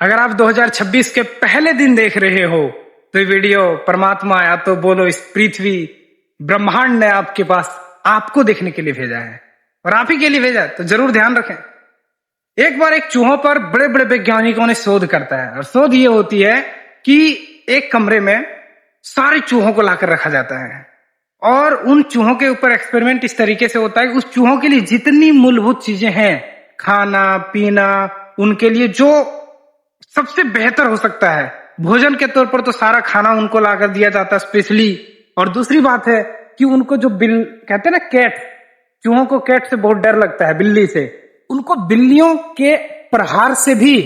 अगर आप 2026 के पहले दिन देख रहे हो तो ये वीडियो परमात्मा या तो बोलो इस पृथ्वी ब्रह्मांड ने आपके पास आपको देखने के लिए भेजा है और आप ही के लिए भेजा है, तो जरूर ध्यान रखें। एक बार एक चूहों पर बड़े बड़े वैज्ञानिकों ने शोध करता है और शोध ये होती है कि एक कमरे में सारे चूहों को लाकर रखा जाता है और उन चूहों के ऊपर एक्सपेरिमेंट इस तरीके से होता है कि उस चूहों के लिए जितनी मूलभूत चीजें हैं, खाना पीना, उनके लिए जो सबसे बेहतर हो सकता है, भोजन के तौर पर तो सारा खाना उनको लाकर दिया जाता है स्पेशली। और दूसरी बात है कि उनको जो बिल कहते हैं ना, कैट, चूहों को कैट से बहुत डर लगता है, बिल्ली से, उनको बिल्लियों के प्रहार से भी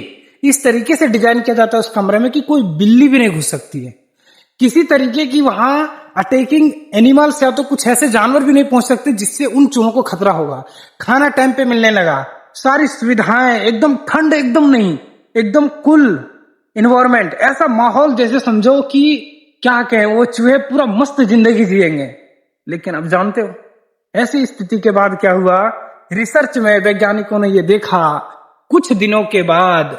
इस तरीके से डिजाइन किया जाता है उस कमरे में कि कोई बिल्ली भी नहीं घुस सकती है। किसी तरीके की वहां अटैकिंग एनिमल्स या तो कुछ ऐसे जानवर भी नहीं पहुंच सकते जिससे उन चूहों को खतरा होगा। खाना टाइम पे मिलने लगा, सारी सुविधाएं, एकदम ठंड, एकदम नहीं, एकदम कूल इन्वायरमेंट, ऐसा माहौल जैसे समझो कि क्या कहें, वो चूहे पूरा मस्त जिंदगी जिएंगे। लेकिन अब जानते हो ऐसी स्थिति के बाद क्या हुआ? रिसर्च में वैज्ञानिकों ने ये देखा, कुछ दिनों के बाद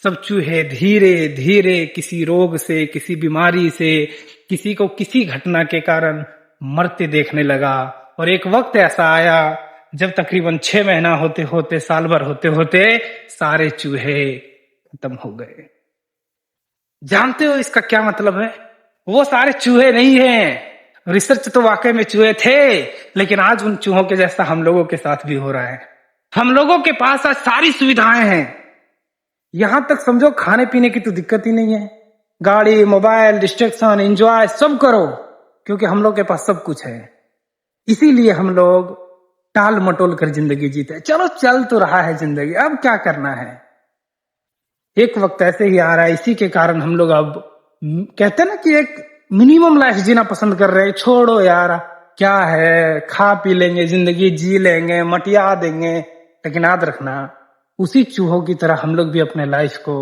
सब चूहे धीरे धीरे किसी रोग से, किसी बीमारी से, किसी को किसी घटना के कारण मरते देखने लगा। और एक वक्त ऐसा आया जब तकरीबन 6 महीना होते होते, साल भर होते होते सारे चूहे खत्म हो गए। जानते हो इसका क्या मतलब है? वो सारे चूहे नहीं हैं, रिसर्च तो वाकई में चूहे थे, लेकिन आज उन चूहों के जैसा हम लोगों के साथ भी हो रहा है। हम लोगों के पास आज सारी सुविधाएं हैं, यहां तक समझो खाने पीने की तो दिक्कत ही नहीं है। गाड़ी, मोबाइल, डिस्ट्रैक्शन, एंजॉय सब करो, क्योंकि हम लोग के पास सब कुछ है। इसीलिए हम लोग टाल मटोल कर जिंदगी जीते हैं। चलो चल तो रहा है जिंदगी, अब क्या करना है। एक वक्त ऐसे ही आ रहा है, इसी के कारण हम लोग अब कहते हैं ना कि एक मिनिमम लाइफ जीना पसंद कर रहे हैं। छोड़ो यार, क्या है, खा पी लेंगे, जिंदगी जी लेंगे, मटिया देंगे। लेकिन याद रखना, उसी चूहों की तरह हम लोग भी अपने लाइफ को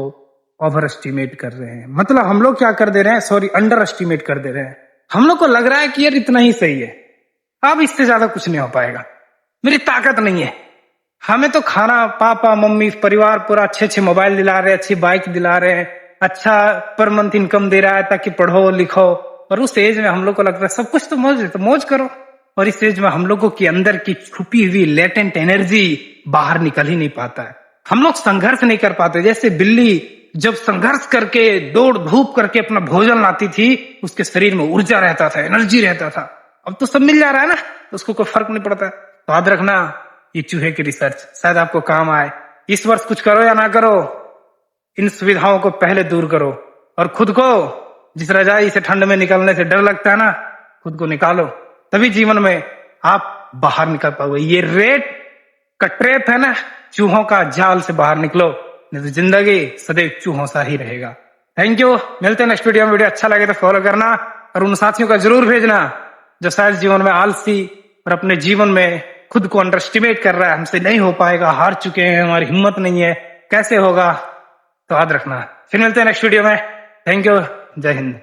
ओवर एस्टिमेट कर रहे हैं। मतलब हम लोग क्या कर दे रहे हैं, सॉरी, अंडर एस्टिमेट कर दे रहे हैं। हम लोग को लग रहा है कि यार इतना ही सही है, अब इससे ज्यादा कुछ नहीं हो पाएगा, मेरी ताकत नहीं है। हमें तो खाना, पापा मम्मी परिवार पूरा अच्छे अच्छे मोबाइल दिला रहे हैं, अच्छी बाइक दिला रहे हैं, अच्छा पर मंथ इनकम दे रहा है ताकि पढ़ो लिखो। और उस एज में हम लोग को लगता है सब कुछ तो मौज है, तो मौज करो। और इस एज में हम लोगों के अंदर की छुपी हुई लेटेंट एनर्जी बाहर निकल ही नहीं पाता है। हम लोग संघर्ष नहीं कर पाते। जैसे बिल्ली जब संघर्ष करके, दौड़ धूप करके अपना भोजन लाती थी, उसके शरीर में ऊर्जा रहता था, एनर्जी रहता था। अब तो सब मिल जा रहा है ना, तो उसको कोई फर्क नहीं पड़ता। तो याद रखना, ये चूहे की रिसर्च शायद आपको काम आए। इस वर्ष कुछ करो या ना करो, इन सुविधाओं को पहले दूर करो और खुद को, जिस रजाई से ठंड में निकलने से डर लगता है ना, खुद को निकालो, तभी जीवन में आप बाहर निकल पाओगे। ये रेट का ट्रैप है ना, चूहों का जाल से बाहर निकलो, नहीं तो जिंदगी सदैव चूहों सा ही रहेगा। थैंक यू, मिलते हैं नेक्स्ट वीडियो में। वीडियो अच्छा लगे तो फॉलो करना और उन साथियों का जरूर भेजना जो शायद जीवन में आलसी और अपने जीवन में खुद को अंडर एस्टिमेट कर रहा है, हमसे नहीं हो पाएगा, हार चुके हैं, हमारी हिम्मत नहीं है, कैसे होगा। तो याद रखना, फिर मिलते हैं नेक्स्ट वीडियो में। थैंक यू, जय हिंद।